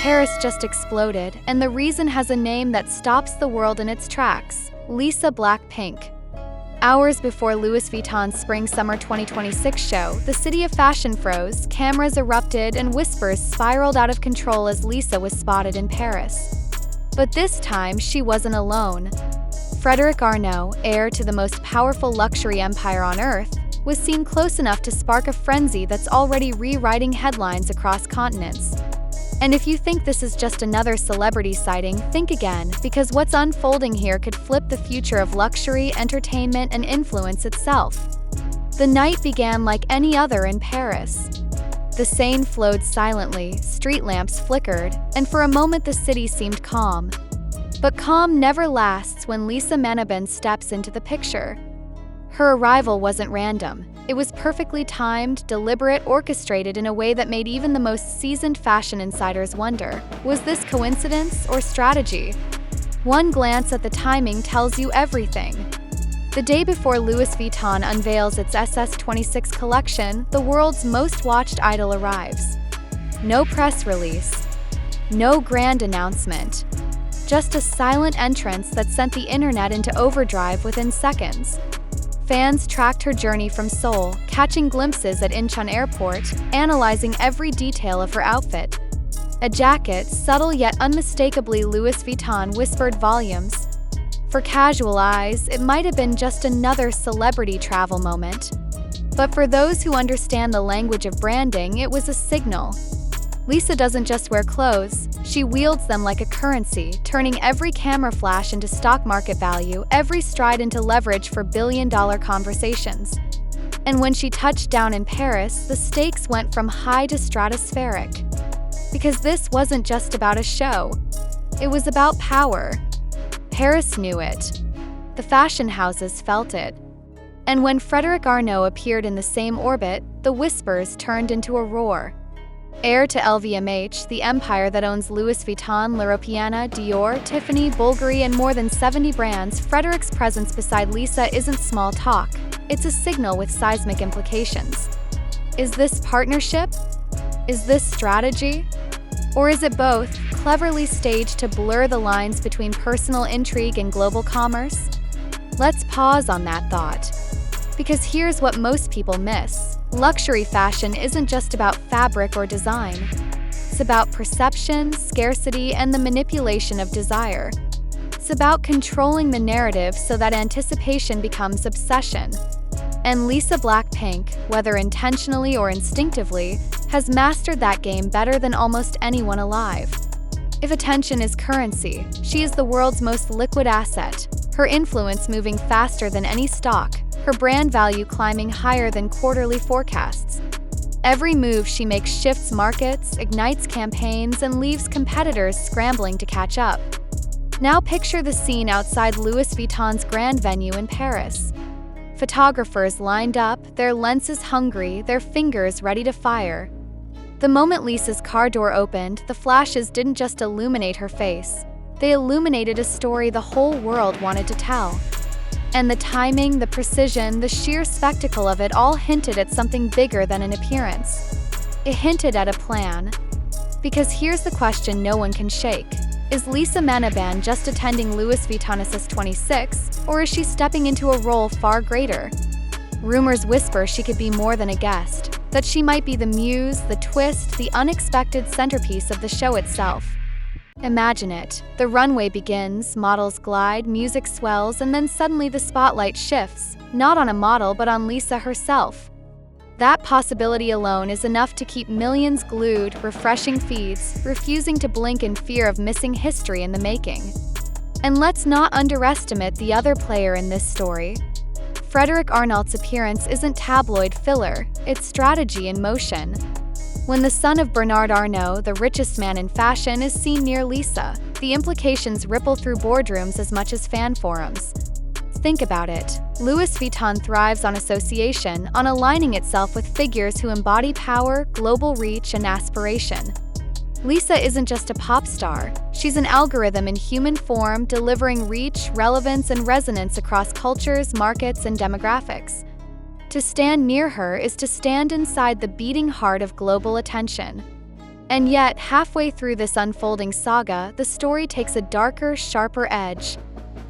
Paris just exploded, and the reason has a name that stops the world in its tracks: Lisa BLACKPINK. Hours before Louis Vuitton's Spring-Summer 2026 show, the city of fashion froze, cameras erupted, and whispers spiraled out of control as Lisa was spotted in Paris. But this time, she wasn't alone. Frédéric Arnault, heir to the most powerful luxury empire on earth, was seen close enough to spark a frenzy that's already rewriting headlines across continents. And if you think this is just another celebrity sighting, think again, because what's unfolding here could flip the future of luxury, entertainment, and influence itself. The night began like any other in Paris. The Seine flowed silently, street lamps flickered, and for a moment the city seemed calm. But calm never lasts when Lisa Manabin steps into the picture. Her arrival wasn't random. It was perfectly timed, deliberate, orchestrated in a way that made even the most seasoned fashion insiders wonder, was this coincidence or strategy? One glance at the timing tells you everything. The day before Louis Vuitton unveils its SS26 collection, the world's most watched idol arrives. No press release. No grand announcement. Just a silent entrance that sent the internet into overdrive within seconds. Fans tracked her journey from Seoul, catching glimpses at Incheon Airport, analyzing every detail of her outfit. A jacket, subtle yet unmistakably Louis Vuitton, whispered volumes. For casual eyes, it might have been just another celebrity travel moment. But for those who understand the language of branding, it was a signal. Lisa doesn't just wear clothes, she wields them like a currency, turning every camera flash into stock market value, every stride into leverage for billion-dollar conversations. And when she touched down in Paris, the stakes went from high to stratospheric. Because this wasn't just about a show. It was about power. Paris knew it. The fashion houses felt it. And when Frédéric Arnault appeared in the same orbit, the whispers turned into a roar. Heir to LVMH, the empire that owns Louis Vuitton, l'Europeenne, Dior, Tiffany, Bulgari, and more than 70 brands, Frédéric's presence beside Lisa isn't small talk. It's a signal with seismic implications. Is this partnership? Is this strategy? Or is it both, cleverly staged to blur the lines between personal intrigue and global commerce? Let's pause on that thought. Because here's what most people miss. Luxury fashion isn't just about fabric or design. It's about perception, scarcity, and the manipulation of desire. It's about controlling the narrative so that anticipation becomes obsession. And Lisa BLACKPINK, whether intentionally or instinctively, has mastered that game better than almost anyone alive. If attention is currency, she is the world's most liquid asset, her influence moving faster than any stock, her brand value climbing higher than quarterly forecasts. Every move she makes shifts markets, ignites campaigns, and leaves competitors scrambling to catch up. Now picture the scene outside Louis Vuitton's grand venue in Paris. Photographers lined up, their lenses hungry, their fingers ready to fire. The moment Lisa's car door opened, the flashes didn't just illuminate her face. They illuminated a story the whole world wanted to tell. And the timing, the precision, the sheer spectacle of it all hinted at something bigger than an appearance. It hinted at a plan. Because here's the question no one can shake. Is Lisa Manabin just attending Louis Vuitton SS26, or is she stepping into a role far greater? Rumors whisper she could be more than a guest, that she might be the muse, the twist, the unexpected centerpiece of the show itself. Imagine it. The runway begins, models glide, music swells, and then suddenly the spotlight shifts, not on a model but on Lisa herself. That possibility alone is enough to keep millions glued, refreshing feeds, refusing to blink in fear of missing history in the making. And let's not underestimate the other player in this story. Frédéric Arnault's appearance isn't tabloid filler, it's strategy in motion. When the son of Bernard Arnault, the richest man in fashion, is seen near Lisa, the implications ripple through boardrooms as much as fan forums. Think about it. Louis Vuitton thrives on association, on aligning itself with figures who embody power, global reach, and aspiration. Lisa isn't just a pop star. She's an algorithm in human form, delivering reach, relevance, and resonance across cultures, markets, and demographics. To stand near her is to stand inside the beating heart of global attention. And yet, halfway through this unfolding saga, the story takes a darker, sharper edge.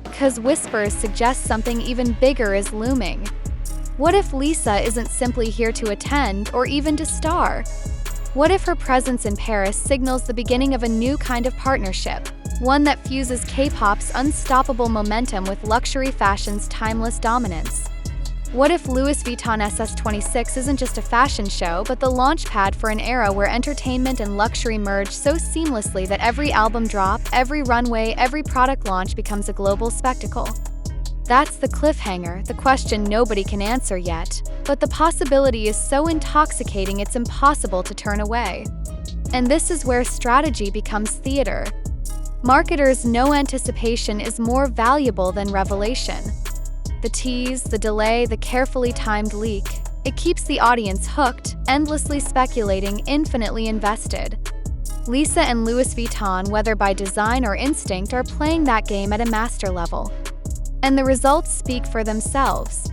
'Cause whispers suggest something even bigger is looming. What if Lisa isn't simply here to attend or even to star? What if her presence in Paris signals the beginning of a new kind of partnership? One that fuses K-pop's unstoppable momentum with luxury fashion's timeless dominance. What if Louis Vuitton SS26 isn't just a fashion show, but the launchpad for an era where entertainment and luxury merge so seamlessly that every album drop, every runway, every product launch becomes a global spectacle? That's the cliffhanger, the question nobody can answer yet. But the possibility is so intoxicating it's impossible to turn away. And this is where strategy becomes theater. Marketers know anticipation is more valuable than revelation. The tease, the delay, the carefully timed leak. It keeps the audience hooked, endlessly speculating, infinitely invested. Lisa and Louis Vuitton, whether by design or instinct, are playing that game at a master level. And the results speak for themselves.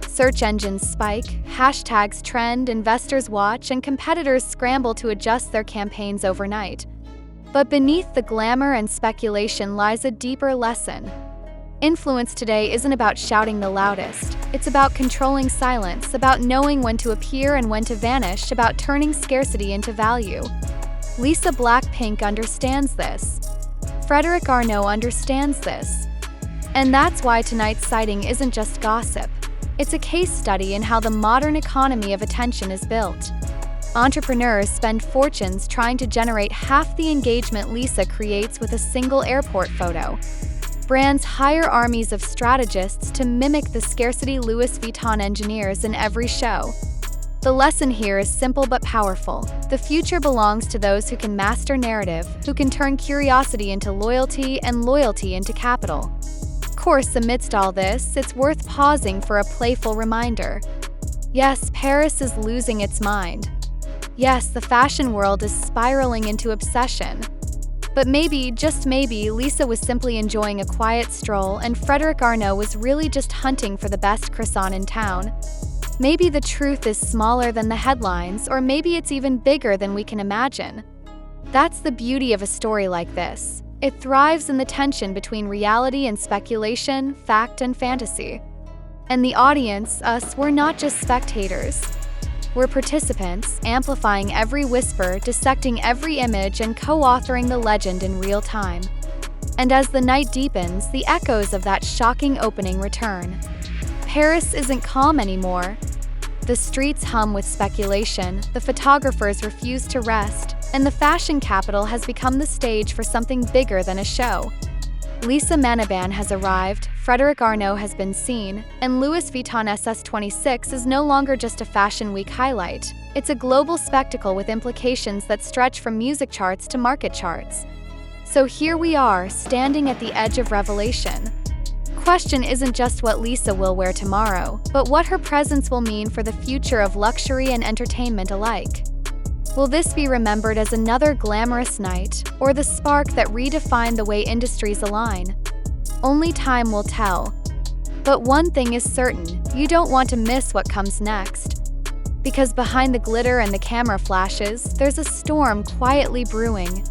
Search engines spike, hashtags trend, investors watch, and competitors scramble to adjust their campaigns overnight. But beneath the glamour and speculation lies a deeper lesson. Influence today isn't about shouting the loudest. It's about controlling silence, about knowing when to appear and when to vanish, about turning scarcity into value. Lisa BLACKPINK understands this. Frédéric Arnault understands this. And that's why tonight's sighting isn't just gossip. It's a case study in how the modern economy of attention is built. Entrepreneurs spend fortunes trying to generate half the engagement Lisa creates with a single airport photo. Brands hire armies of strategists to mimic the scarcity Louis Vuitton engineers in every show. The lesson here is simple but powerful. The future belongs to those who can master narrative, who can turn curiosity into loyalty and loyalty into capital. Of course, amidst all this, it's worth pausing for a playful reminder. Yes, Paris is losing its mind. Yes, the fashion world is spiraling into obsession. But maybe, just maybe, Lisa was simply enjoying a quiet stroll and Frédéric Arnault was really just hunting for the best croissant in town. Maybe the truth is smaller than the headlines, or maybe it's even bigger than we can imagine. That's the beauty of a story like this. It thrives in the tension between reality and speculation, fact and fantasy. And the audience, us, we're not just spectators. We're participants, amplifying every whisper, dissecting every image, and co-authoring the legend in real time. And as the night deepens, the echoes of that shocking opening return. Paris isn't calm anymore. The streets hum with speculation, the photographers refuse to rest, and the fashion capital has become the stage for something bigger than a show. Lisa Manaban has arrived, Frédéric Arnault has been seen, and Louis Vuitton SS26 is no longer just a Fashion Week highlight. It's a global spectacle with implications that stretch from music charts to market charts. So here we are, standing at the edge of revelation. Question isn't just what Lisa will wear tomorrow, but what her presence will mean for the future of luxury and entertainment alike. Will this be remembered as another glamorous night, or the spark that redefined the way industries align? Only time will tell. But one thing is certain, you don't want to miss what comes next. Because behind the glitter and the camera flashes, there's a storm quietly brewing.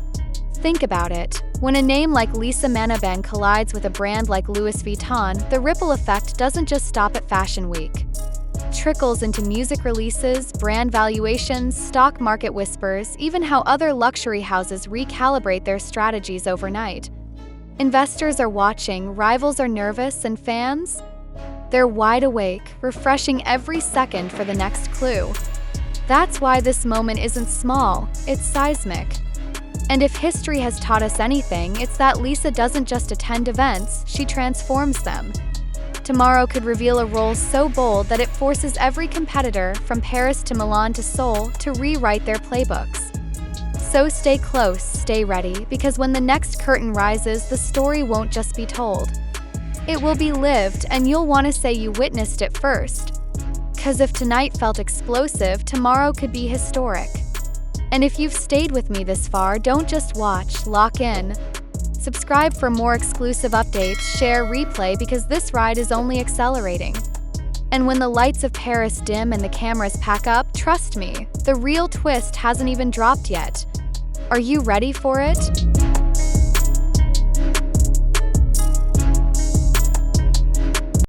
Think about it. When a name like Lisa Manaban collides with a brand like Louis Vuitton, the ripple effect doesn't just stop at Fashion Week. It trickles into music releases, brand valuations, stock market whispers, even how other luxury houses recalibrate their strategies overnight. Investors are watching, rivals are nervous, and fans? They're wide awake, refreshing every second for the next clue. That's why this moment isn't small, it's seismic. And if history has taught us anything, it's that Lisa doesn't just attend events, she transforms them. Tomorrow could reveal a role so bold that it forces every competitor, from Paris to Milan to Seoul, to rewrite their playbooks. So stay close, stay ready, because when the next curtain rises, the story won't just be told. It will be lived, and you'll want to say you witnessed it first. 'Cause if tonight felt explosive, tomorrow could be historic. And if you've stayed with me this far, don't just watch, lock in. Subscribe for more exclusive updates, share, replay, because this ride is only accelerating. And when the lights of Paris dim and the cameras pack up, trust me, the real twist hasn't even dropped yet. Are you ready for it?